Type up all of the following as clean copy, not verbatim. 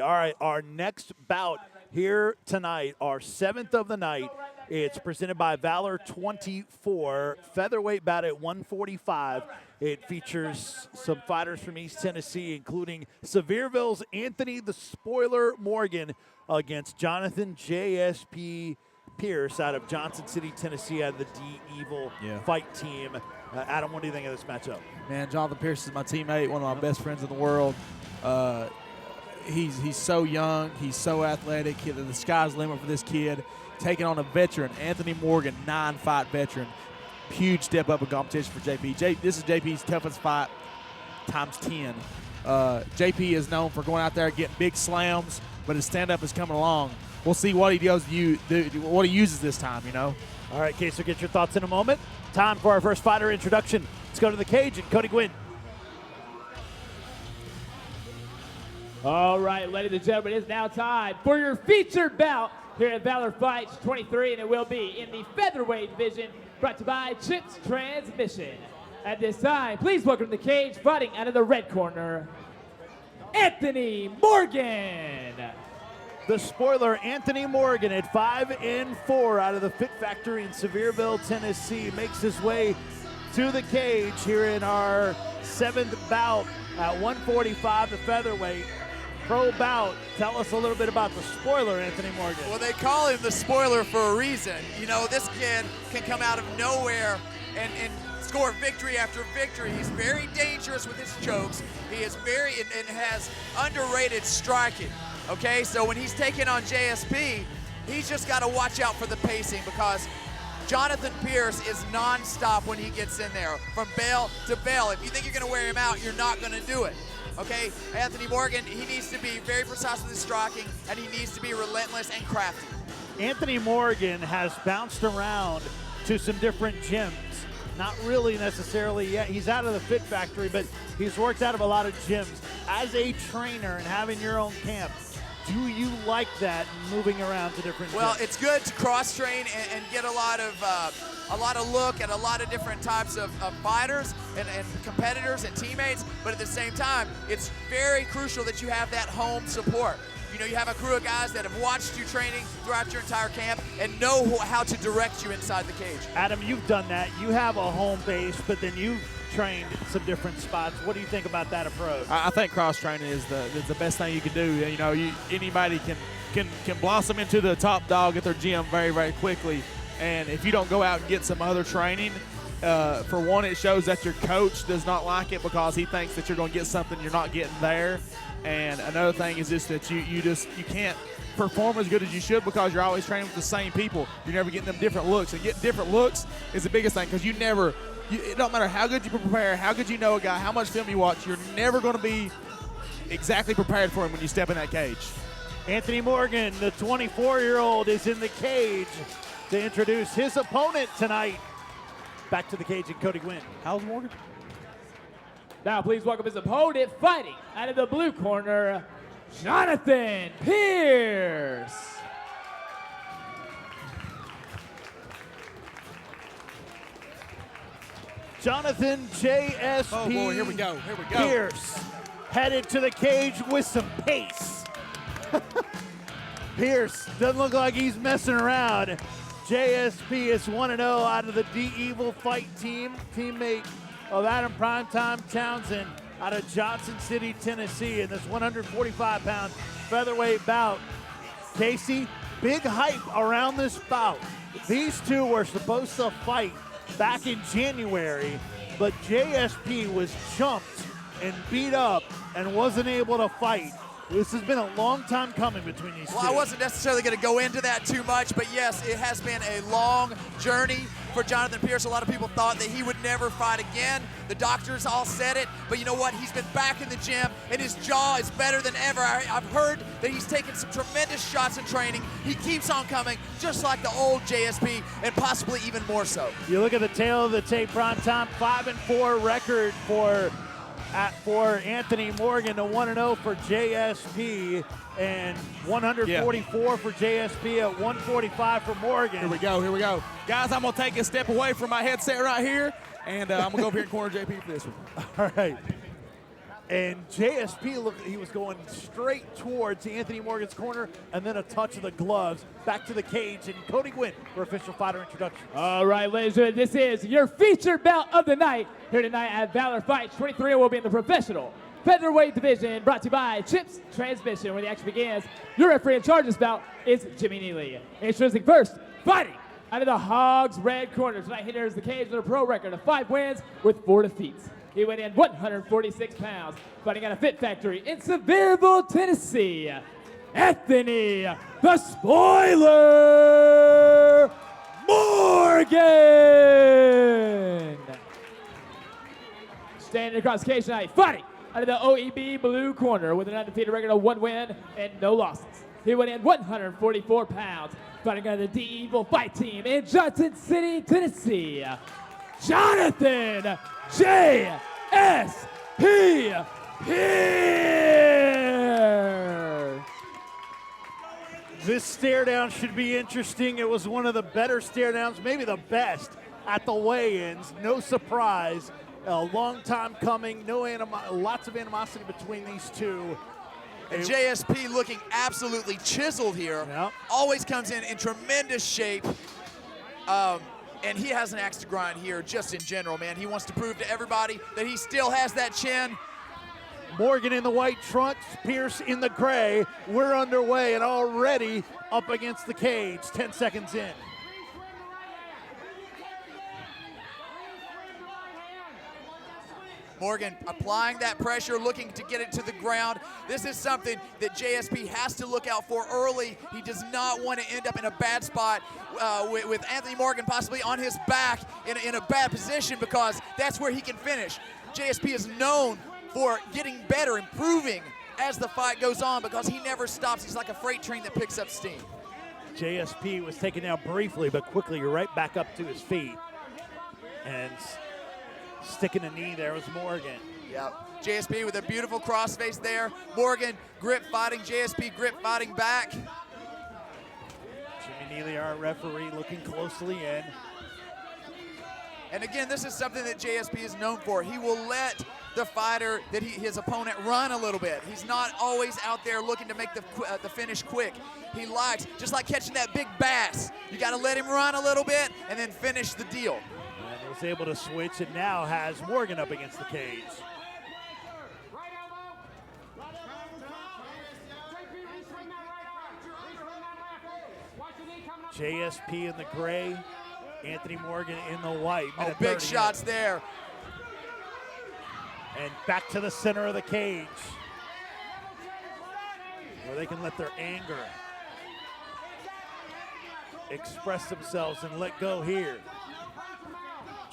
JP. All right, our next bout here tonight, our 7th of the night. It's presented by Valor 24, featherweight bout at 145. It features some fighters from East Tennessee, including Sevierville's Anthony the Spoiler Morgan against Jonathan JSP Pearce out of Johnson City, Tennessee, out of the D-Evil fight team. Adam, what do you think of this matchup? Man, Jonathan Pearce is my teammate, one of my best friends in the world. He's so young. He's so athletic. The sky's the limit for this kid. Taking on a veteran, Anthony Morgan, 9-fight veteran. Huge step up in competition for JP. This is JP's toughest fight times 10. JP is known for going out there and getting big slams, but his stand-up is coming along. We'll see what he does, what he uses this time, you know. All right, Casey, get your thoughts in a moment. Time for our first fighter introduction. Let's go to the cage and Cody Gwynn. All right, ladies and gentlemen, it's now time for your featured bout here at Valor Fights 23, and it will be in the featherweight division, brought to you by Chips Transmission. At this time, please welcome to the cage, fighting out of the red corner, Anthony Morgan. The spoiler, Anthony Morgan, at 5-4 out of the Fit Factory in Sevierville, Tennessee, makes his way to the cage here in our 7th bout at 145, the featherweight. Pro bout. Tell us a little bit about the spoiler, Anthony Morgan. Well, they call him the spoiler for a reason. You know, this kid can come out of nowhere and score victory after victory. He's very dangerous with his chokes. He is very and has underrated striking. Okay, so when he's taking on JSP, he's just got to watch out for the pacing, because Jonathan Pearce is non-stop when he gets in there, from bell to bell. If you think you're going to wear him out, you're not going to do it. Okay, Anthony Morgan, he needs to be very precise with his striking, and he needs to be relentless and crafty. Anthony Morgan has bounced around to some different gyms. Not really necessarily yet. He's out of the Fit Factory, but he's worked out of a lot of gyms. As a trainer and having your own camp, do you like that, moving around to different gyms? Well, it's good to cross-train and get a lot of look at a lot of different types of fighters and competitors and teammates, but at the same time, it's very crucial that you have that home support. You know, you have a crew of guys that have watched you training throughout your entire camp and know how to direct you inside the cage. Adam, you've done that. You have a home base, but then you've trained some different spots. What do you think about that approach? I think cross-training is the best thing you can do. You know, anybody can blossom into the top dog at their gym very, very quickly. And if you don't go out and get some other training, for one, it shows that your coach does not like it, because he thinks that you're going to get something you're not getting there. And another thing is just that you can't perform as good as you should, because you're always training with the same people. You're never getting them different looks. And getting different looks is the biggest thing, because it don't matter how good you prepare, how good you know a guy, how much film you watch, you're never going to be exactly prepared for him when you step in that cage. Anthony Morgan, the 24-year-old, is in the cage to introduce his opponent tonight. Back to the cage and Cody Gwynn. How's Morgan? Now please welcome his opponent, fighting out of the blue corner, Jonathan Pearce. Jonathan JSP Oh boy, here we go. Pearce headed to the cage with some pace. Pearce doesn't look like he's messing around. JSP is 1-0 out of the D-Evil fight team, teammate of Adam Primetime Townsend out of Johnson City, Tennessee, in this 145-pound featherweight bout. Casey, big hype around this bout. These two were supposed to fight back in January, but JSP was jumped and beat up and wasn't able to fight. This has been a long time coming between these two. Well, I wasn't necessarily going to go into that too much, but yes, it has been a long journey for Jonathan Pearce. A lot of people thought that he would never fight again. The doctors all said it, but you know what? He's been back in the gym, and his jaw is better than ever. I've heard that he's taken some tremendous shots in training. He keeps on coming, just like the old JSP, and possibly even more so. You look at the tail of the tape, Primetime, 5-4 record for Anthony Morgan, to 1-0 for JSP, and 144 for JSP at 145 for Morgan. Here we go. Guys, I'm going to take a step away from my headset right here, and I'm going to go over here and corner JP for this one. All right. And JSP looked, he was going straight towards Anthony Morgan's corner, and then a touch of the gloves back to the cage. And Cody Gwynn for official fighter introduction. All right, ladies and gentlemen, this is your featured bout of the night. Here tonight at Valor Fights 23 will be in the professional featherweight division, brought to you by Chips Transmission, where the action begins. Your referee in charge of this bout is Jimmy Neely. Introducing first, fighting out of the Hogs red corner. Tonight he enters the cage with a pro record of 5 wins with 4 defeats. He went in 146 pounds, fighting out of Fit Factory in Sevierville, Tennessee. Anthony, the Spoiler Morgan. Standing across the cage tonight, fighting out of the OEB blue corner with an undefeated record of 1 win and no losses. He went in 144 pounds, fighting out of the D-Evil Fight Team in Johnson City, Tennessee. Jonathan J.S.P. Pearce. This stare down should be interesting. It was one of the better stare downs, maybe the best at the weigh-ins. No surprise. A long time coming. Lots of animosity between these two. And JSP looking absolutely chiseled here. Yep. Always comes in tremendous shape. And he has an axe to grind here just in general, man. He wants to prove to everybody that he still has that chin. Morgan in the white trunks, Pearce in the gray. We're underway and already up against the cage, 10 seconds in. Morgan applying that pressure, looking to get it to the ground. This is something that JSP has to look out for early. He does not want to end up in a bad spot with Anthony Morgan possibly on his back in a bad position, because that's where he can finish. JSP is known for getting better, improving as the fight goes on, because he never stops. He's like a freight train that picks up steam. JSP was taken down briefly, but quickly right back up to his feet. And sticking a knee there was Morgan. Yep. JSP with a beautiful crossface there. Morgan grip fighting, JSP grip fighting back. Jimmy Neely, our referee, looking closely in. And again, this is something that JSP is known for. He will let the fighter, his opponent, run a little bit. He's not always out there looking to make the finish quick. He likes, just like catching that big bass, you got to let him run a little bit and then finish the deal. And was able to switch and now has Morgan up against the cage. JSP in the gray, Anthony Morgan in the white. Oh, big shots there. And back to the center of the cage, where they can let their anger express themselves and let go here.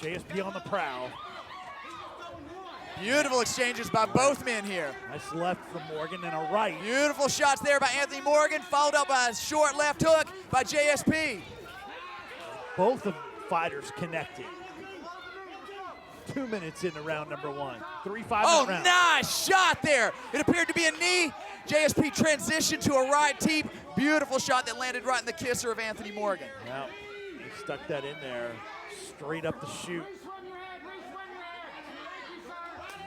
JSP on the prowl. Beautiful exchanges by both men here. Nice left from Morgan and a right. Beautiful shots there by Anthony Morgan, followed up by a short left hook by JSP. Both of fighters connecting. 2 minutes into round number 1. 3-5 round. Oh, nice shot there. It appeared to be a knee. JSP transitioned to a right teep. Beautiful shot that landed right in the kisser of Anthony Morgan. Well, he stuck that in there, straight up the chute.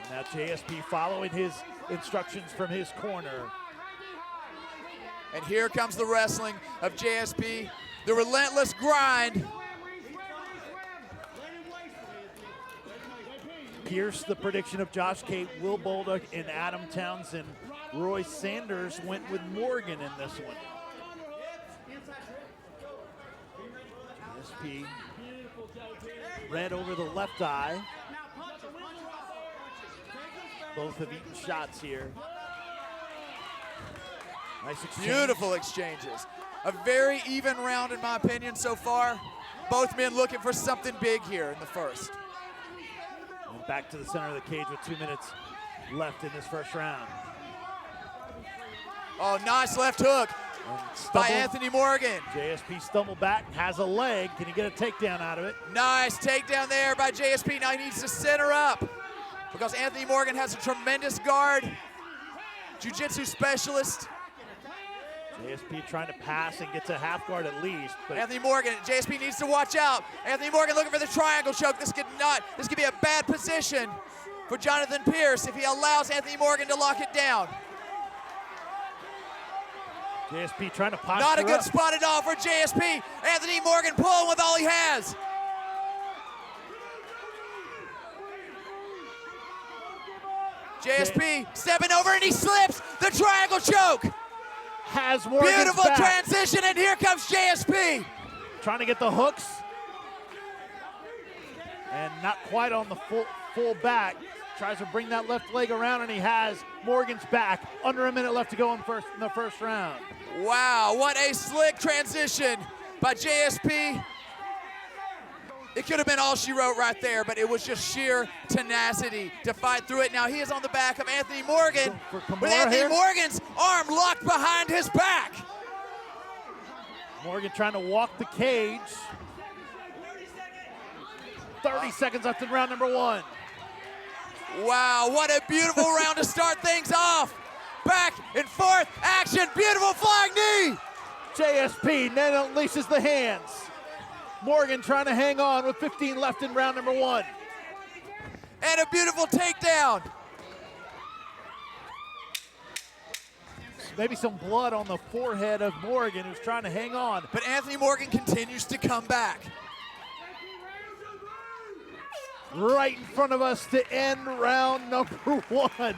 Now JSP following his instructions from his corner. And here comes the wrestling of JSP, the relentless grind. Pearce, the prediction of Josh Cate, Will Bolduc, and Adam Townsend. Roy Sanders went with Morgan in this one. JSP, red over the left eye. Both have eaten shots here. Nice exchange. Beautiful exchanges. A very even round in my opinion so far. Both men looking for something big here in the first. And back to the center of the cage with 2 minutes left in this first round. Oh, nice left hook by Anthony Morgan. JSP stumbled back, has a leg. Can he get a takedown out of it? Nice takedown there by JSP. Now he needs to center up because Anthony Morgan has a tremendous guard. Jiu-jitsu specialist. JSP trying to pass and gets a half guard at least. But Anthony Morgan, JSP needs to watch out. Anthony Morgan looking for the triangle choke. This could be a bad position for Jonathan Pearce if he allows Anthony Morgan to lock it down. JSP trying to posture Not a good up. spot at all for JSP. Anthony Morgan pulling with all he has. JSP stepping over and he slips the triangle choke. Has Morgan's Beautiful back. transition, and here comes JSP. Trying to get the hooks. And not quite on the full back. Tries to bring that left leg around, and he has Morgan's back. Under a minute left to go in the first round. Wow, what a slick transition by JSP. It could have been all she wrote right there, but it was just sheer tenacity to fight through it. Now he is on the back of Anthony Morgan with Anthony Morgan's arm locked behind his back. Morgan trying to walk the cage. 30 seconds left in round number 1. Wow, what a beautiful round to start things off. Back and forth action, beautiful flying knee. JSP then unleashes the hands. Morgan trying to hang on with 15 left in round number 1. And a beautiful takedown. Maybe some blood on the forehead of Morgan, who's trying to hang on. But Anthony Morgan continues to come back. Right in front of us to end round number 1.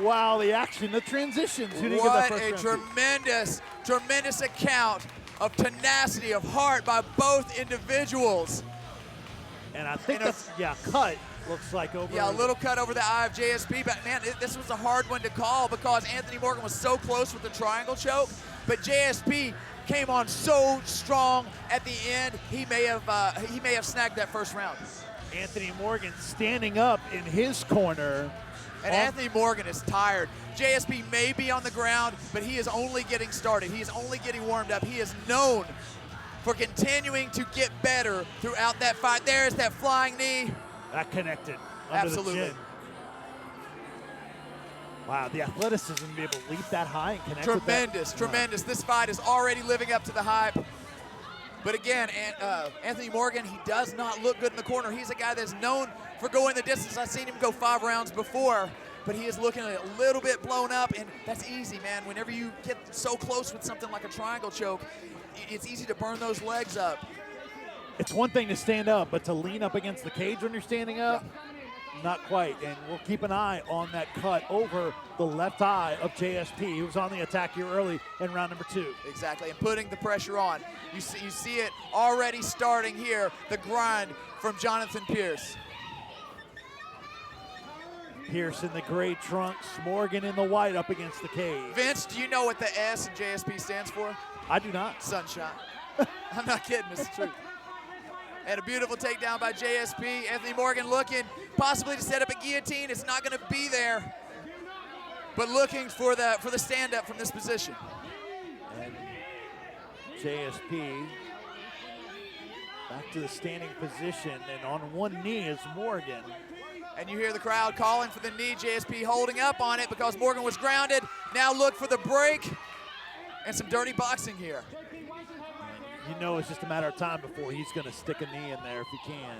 Wow, the action, the transitions. Who didn't get that What first a round? tremendous account of tenacity, of heart by both individuals. And I think that's, cut, looks like over. Yeah, a little cut over the eye of JSP, but man, this was a hard one to call because Anthony Morgan was so close with the triangle choke, but JSP came on so strong at the end, he may have snagged that first round. Anthony Morgan standing up in his corner. And Anthony Morgan is tired. JSP may be on the ground, but he is only getting started. He is only getting warmed up. He is known for continuing to get better throughout that fight. There's that flying knee. That connected. Absolutely. The chin. Wow, the athleticism to be able to leap that high and connect with that. Tremendous. This fight is already living up to the hype. But again, Anthony Morgan, he does not look good in the corner. He's a guy that's known for going the distance. I've seen him go 5 rounds before, but he is looking a little bit blown up, and that's easy, man. Whenever you get so close with something like a triangle choke, it's easy to burn those legs up. It's one thing to stand up, but to lean up against the cage when you're standing up, not quite. And we'll keep an eye on that cut over the left eye of JSP, who was on the attack here early in round number 2. Exactly, and putting the pressure on. You see it already starting here, the grind from Jonathan Pearce. Pierce in the gray trunks, Morgan in the white up against the cage. Vince, do you know what the S in JSP stands for? I do not. Sunshine. I'm not kidding, it's the truth. And a beautiful takedown by JSP. Anthony Morgan looking possibly to set up a guillotine. It's not going to be there, but looking for the stand-up from this position. And JSP back to the standing position, and on one knee is Morgan. And you hear the crowd calling for the knee. JSP holding up on it because Morgan was grounded. Now look for the break and some dirty boxing here. You know it's just a matter of time before he's going to stick a knee in there if he can.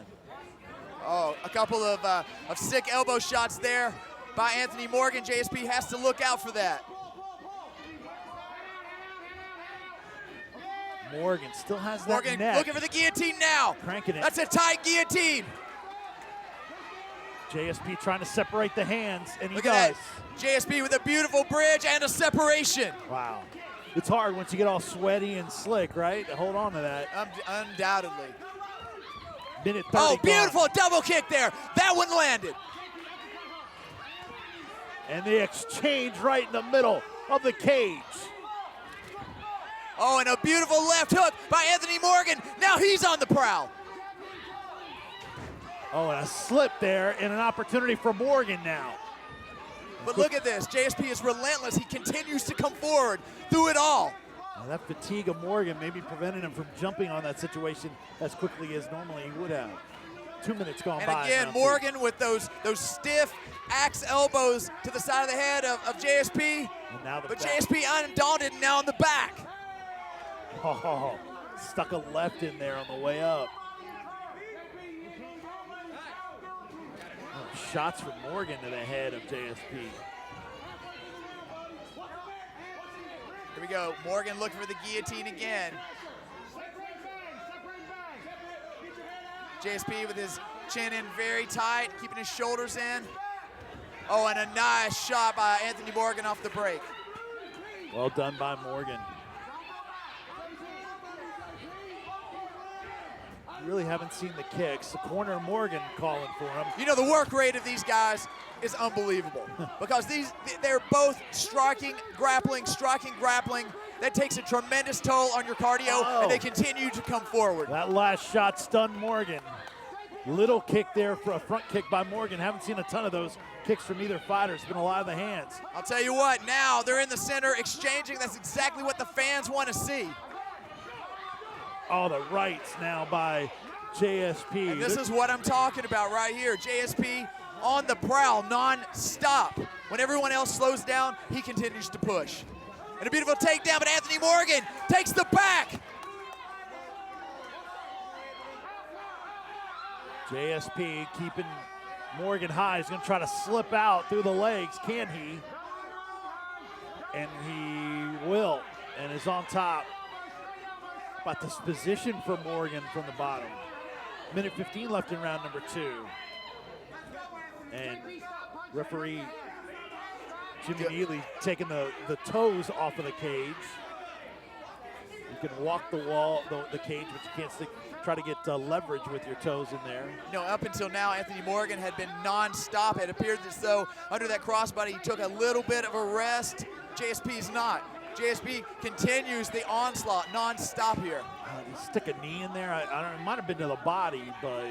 Oh, a couple of sick elbow shots there by Anthony Morgan. JSP has to look out for that. Morgan still has that Morgan neck. looking for the guillotine now. Cranking it. That's a tight guillotine. JSP trying to separate the hands, and he Look does. at that. JSP with a beautiful bridge and a separation. Wow. It's hard once you get all sweaty and slick, right? Hold on to that. Undoubtedly. Minute 30 Oh, beautiful gone. double kick there. That one landed. And the exchange right in the middle of the cage. Oh, and a beautiful left hook by Anthony Morgan. Now he's on the prowl. Oh, and a slip there and an opportunity for Morgan now. But look at this. JSP is relentless. He continues to come forward through it all. Now that fatigue of Morgan maybe prevented him from jumping on that situation as quickly as normally he would have. 2 minutes gone by. And again, Morgan with those stiff axe elbows to the side of the head of JSP. And now the but back. JSP undaunted now on the back. Oh, stuck a left in there on the way up. Oh, shots from Morgan to the head of JSP. Here we go. Morgan looking for the guillotine again. JSP with his chin in very tight, keeping his shoulders in. Oh, and a nice shot by Anthony Morgan off the break. Well done by Morgan. Really haven't seen the kicks. The corner Morgan calling for him. You know, the work rate of these guys is unbelievable because they're both striking, grappling. That takes a tremendous toll on your cardio, and they continue to come forward. That last shot stunned Morgan. Little kick there for a front kick by Morgan. Haven't seen a ton of those kicks from either fighter. It's been a lot of the hands. I'll tell you what, now they're in the center exchanging. That's exactly what the fans want to see. Oh, the rights now by JSP. And this is what I'm talking about right here. JSP on the prowl, non-stop. When everyone else slows down, he continues to push. And a beautiful takedown, but Anthony Morgan takes the back. JSP keeping Morgan high. He's going to try to slip out through the legs. Can he? And he will, and is on top. But this position for Morgan from the bottom. Minute 15 left in round number 2. And referee Jimmy Neely taking the toes off of the cage. You can walk the wall, the cage, but you can't try to get leverage with your toes in there. You know, up until now, Anthony Morgan had been non-stop. It appeared as though under that crossbody he took a little bit of a rest. JSP's not. JSP continues the onslaught non-stop here. Stick a knee in there. I don't know, it might have been to the body, but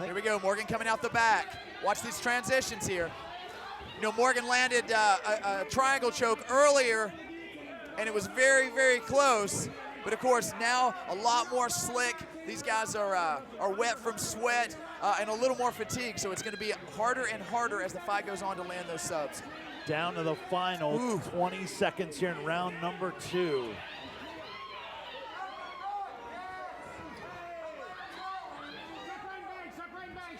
here we go. Morgan coming out the back. Watch these transitions here. You know, Morgan landed a triangle choke earlier, and it was very, very close. But of course, now a lot more slick. These guys are wet from sweat and a little more fatigued, so it's going to be harder and harder as the fight goes on to land those subs. Down to the final 20 seconds here in round number 2.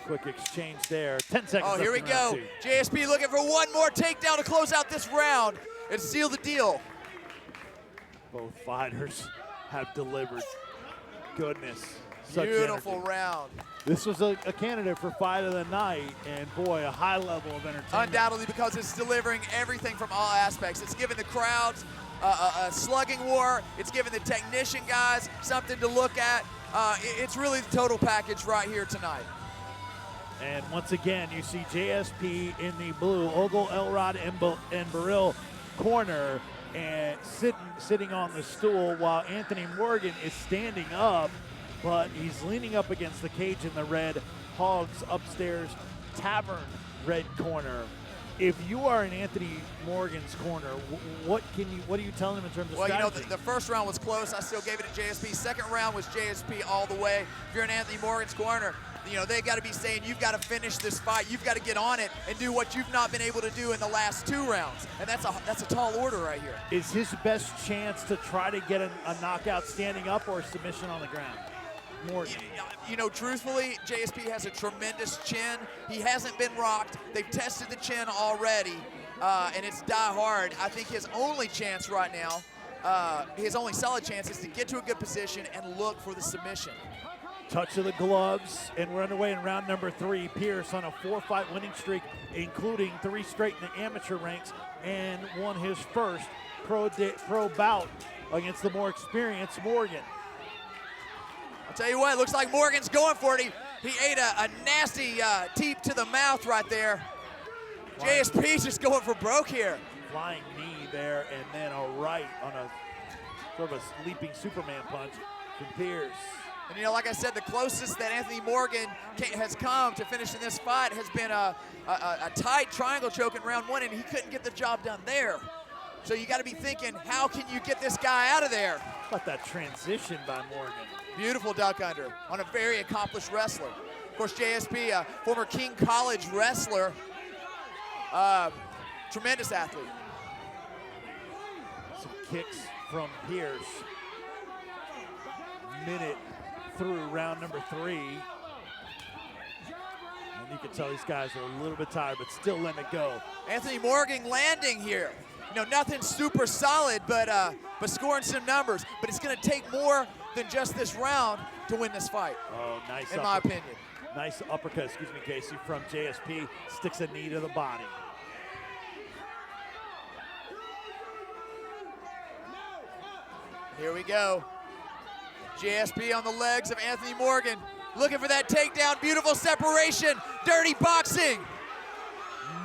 Quick exchange there. 10 seconds. Oh, here we go. JSP looking for one more takedown to close out this round and seal the deal. Both fighters have delivered. Goodness. Beautiful round. This was a candidate for fight of the night, and boy, a high level of entertainment. Undoubtedly, because it's delivering everything from all aspects. It's giving the crowds a slugging war. It's giving the technician guys something to look at. It's really the total package right here tonight. And once again, you see JSP in the blue, Ogle, Elrod, and Burrill corner, and sitting on the stool while Anthony Morgan is standing up, but he's leaning up against the cage in the red Hogs Upstairs Tavern red corner. If you are in Anthony Morgan's corner, what are you telling him in terms of strategy? Well, you know, the first round was close. I still gave it to JSP. Second round was JSP all the way. If you're in Anthony Morgan's corner, you know, they got to be saying, you've got to finish this fight. You've got to get on it and do what you've not been able to do in the last 2 rounds. And that's a tall order right here. Is his best chance to try to get a knockout standing up or a submission on the ground? Morgan. You know, truthfully, JSP has a tremendous chin. He hasn't been rocked. They've tested the chin already, and it's die hard. I think his only chance right now, his only solid chance is to get to a good position and look for the submission. Touch of the gloves, and we're underway in round number 3. Pearce on a 4-fight winning streak, including 3 straight in the amateur ranks, and won his first pro bout against the more experienced Morgan. I'll tell you what, it looks like Morgan's going for it. He ate a nasty teep to the mouth right there. JSP's just going for broke here. Flying knee there, and then a right on a sort of a leaping Superman punch from Pearce. And you know, like I said, the closest that Anthony Morgan has come to finishing this fight has been a tight triangle choke in round 1, and he couldn't get the job done there. So you got to be thinking, how can you get this guy out of there? How about that transition by Morgan? Beautiful duck under on a very accomplished wrestler. Of course, JSP, a former King College wrestler, tremendous athlete. Some kicks from Pearce. Minute through round number 3. And You can tell these guys are a little bit tired, but still letting it go. Anthony Morgan landing here. You know, nothing super solid, but scoring some numbers. But it's going to take more than just this round to win this fight. Oh, nice. In my opinion. Nice uppercut, excuse me, Casey, from JSP. Sticks a knee to the body. Here we go. JSP on the legs of Anthony Morgan. Looking for that takedown. Beautiful separation. Dirty boxing.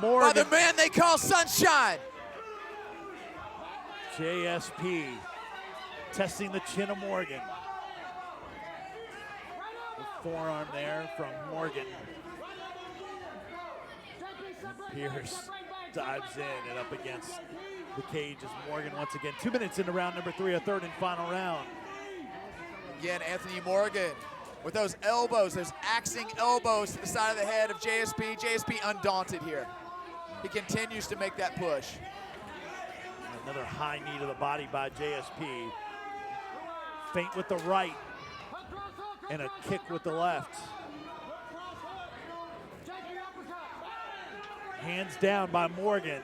Morgan. By the man they call Sunshine. JSP testing the chin of Morgan. The forearm there from Morgan. And Pearce dives in and up against the cage as Morgan once again. 2 minutes into round number 3, a third and final round. Again, Anthony Morgan with those elbows, those axing elbows to the side of the head of JSP. JSP undaunted here. He continues to make that push. Another high knee to the body by JSP. Feint with the right and a kick with the left. Hands down by Morgan.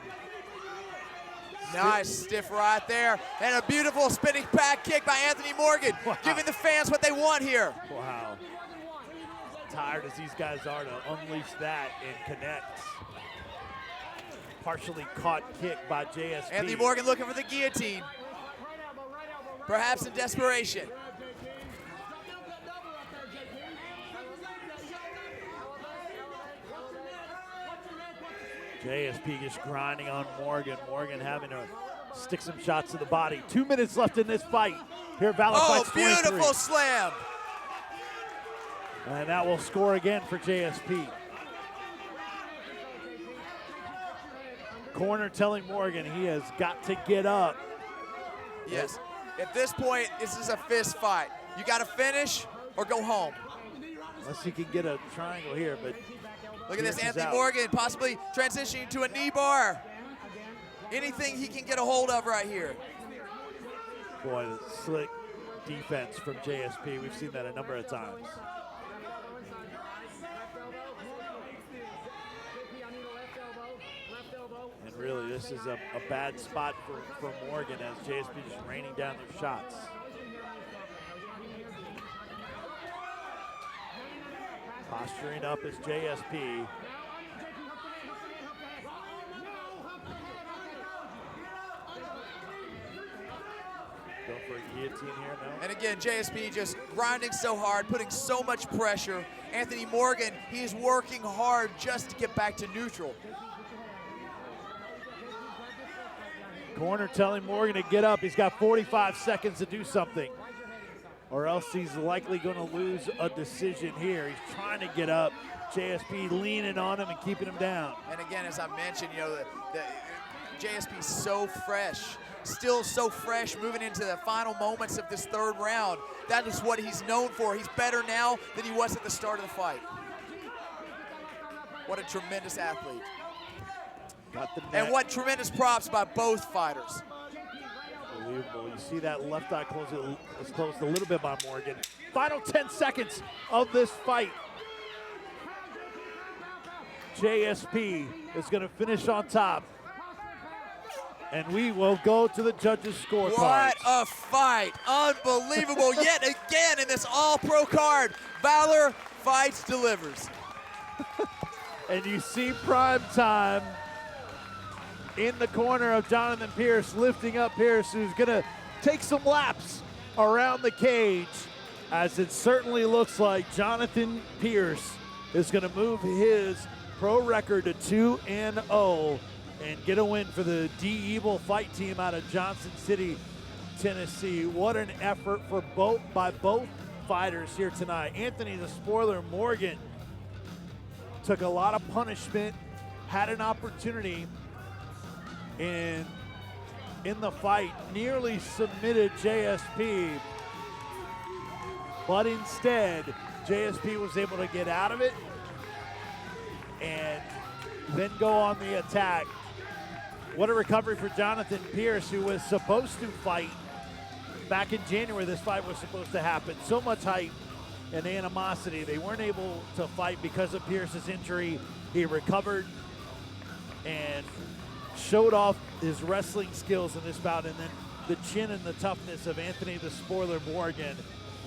Nice stiff right there. And a beautiful spinning back kick by Anthony Morgan, wow. giving the fans what they want here. Wow. Tired as these guys are to unleash that and connect. Partially caught kick by JSP. Anthony Morgan looking for the guillotine. Perhaps in desperation. JSP just grinding on Morgan. Morgan having to stick some shots to the body. 2 minutes left in this fight. Here, Valor fights 23. Beautiful slam. And that will score again for JSP. Corner telling Morgan he has got to get up. Yes. At this point, this is a fist fight. You got to finish or go home. Unless he can get a triangle here, but look at this, Pearce is Anthony out. Morgan possibly transitioning to a knee bar. Anything he can get a hold of right here. Boy, the slick defense from JSP. We've seen that a number of times. And really, this is a bad spot for Morgan as JSP just raining down their shots. Posturing up is JSP. Go for a guillotine here, no? And again, JSP just grinding so hard, putting so much pressure. Anthony Morgan, he is working hard just to get back to neutral. Corner telling Morgan to get up. He's got 45 seconds to do something, or else he's likely going to lose a decision here. He's trying to get up. JSP leaning on him and keeping him down. And again, as I mentioned, you know, the JSP so fresh, still so fresh, moving into the final moments of this third round. That is what he's known for. He's better now than he was at the start of the fight. What a tremendous athlete. Got the net. And what tremendous props by both fighters. Unbelievable. You see that left eye is closed a little bit by Morgan. Final 10 seconds of this fight. JSP is going to finish on top. And we will go to the judges' scorecard. What a fight. Unbelievable. Yet again in this all-pro card, Valor fights delivers. And you see Prime Time in the corner of Jonathan Pearce, lifting up Pearce, who's going to take some laps around the cage, as it certainly looks like Jonathan Pearce is going to move his pro record to 2-0 and get a win for the D-Evil fight team out of Johnson City, Tennessee. What an effort by both fighters here tonight. Anthony the Spoiler Morgan took a lot of punishment, had an opportunity in the fight, nearly submitted JSP, but instead JSP was able to get out of it and then go on the attack. What a recovery for Jonathan Pearce, who was supposed to fight back in January. This fight was supposed to happen. So much hype and animosity. They weren't able to fight because of Pearce's injury. He recovered and showed off his wrestling skills in this bout, and then the chin and the toughness of Anthony the Spoiler Morgan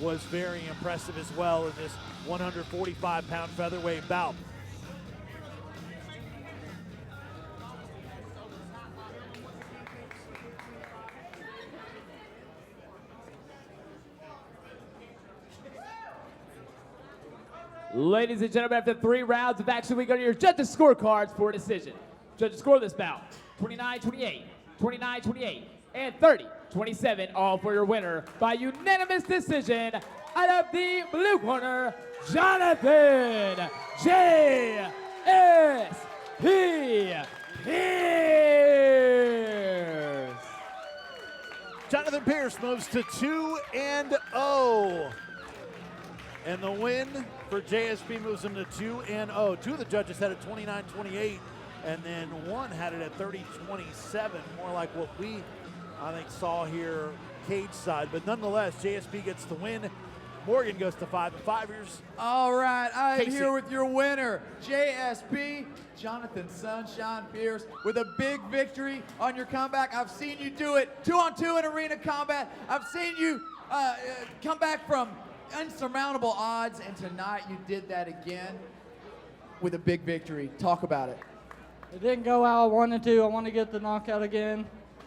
was very impressive as well in this 145-pound featherweight bout. Ladies and gentlemen, after 3 rounds of action, we go to your judges' scorecards for a decision. Judges score this bout 29-28, 29-28, and 30-27, all for your winner by unanimous decision out of the blue corner, Jonathan J.S.P. Pearce. Jonathan Pearce moves to 2-0. And the win for JSP moves him to 2-0. Two of the judges had it 29-28, and then one had it at 30-27, more like what we, I think, saw here cage side. But nonetheless, JSP gets the win. Morgan goes to 5-5 years. All right, I'm Casey. here with your winner, JSP, Jonathan Sunshine Pearce, with a big victory on your comeback. I've seen you do it 2-on-2 in arena combat. I've seen you come back from insurmountable odds, and tonight you did that again with a big victory. Talk about it. It didn't go how I wanted to. I want to get the knockout again,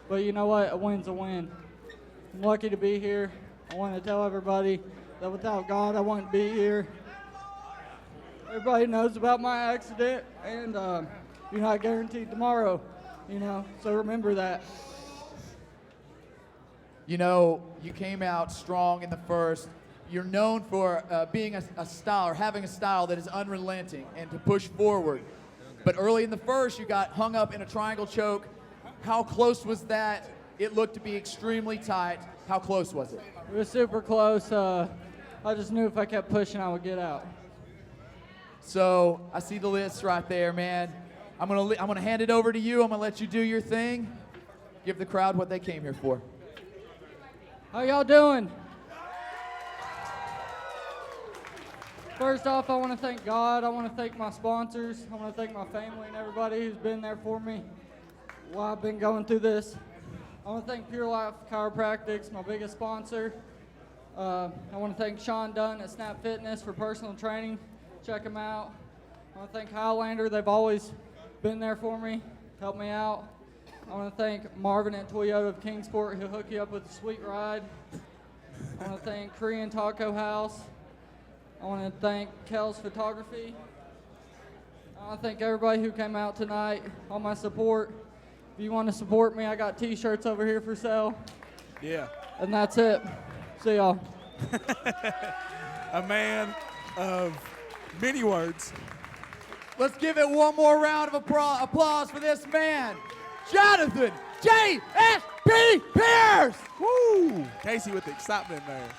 but you know what? A win's a win. I'm lucky to be here. I want to tell everybody that without God, I wouldn't be here. Everybody knows about my accident, and you're not guaranteed tomorrow, so remember that. You know, you came out strong in the first. You're known for being a style, or having a style that is unrelenting and to push forward. But early in the first, you got hung up in a triangle choke. How close was that? It looked to be extremely tight. How close was it? It was super close. I just knew if I kept pushing, I would get out. So I see the list right there, man. I'm gonna hand it over to you. I'm gonna let you do your thing. Give the crowd what they came here for. How y'all doing? First off, I want to thank God. I want to thank my sponsors. I want to thank my family and everybody who's been there for me while I've been going through this. I want to thank Pure Life Chiropractics, my biggest sponsor. I want to thank Sean Dunn at Snap Fitness for personal training. Check him out. I want to thank Highlander. They've always been there for me, helped me out. I want to thank Marvin at Toyota of Kingsport. He'll hook you up with a sweet ride. I want to thank Korean Taco House. I want to thank Kel's Photography. I want to thank everybody who came out tonight, all my support. If you want to support me, I got t-shirts over here for sale. Yeah. And that's it. See y'all. A man of many words. Let's give it one more round of applause for this man, Jonathan J.S.P. Pearce. Woo! Casey with the excitement in there.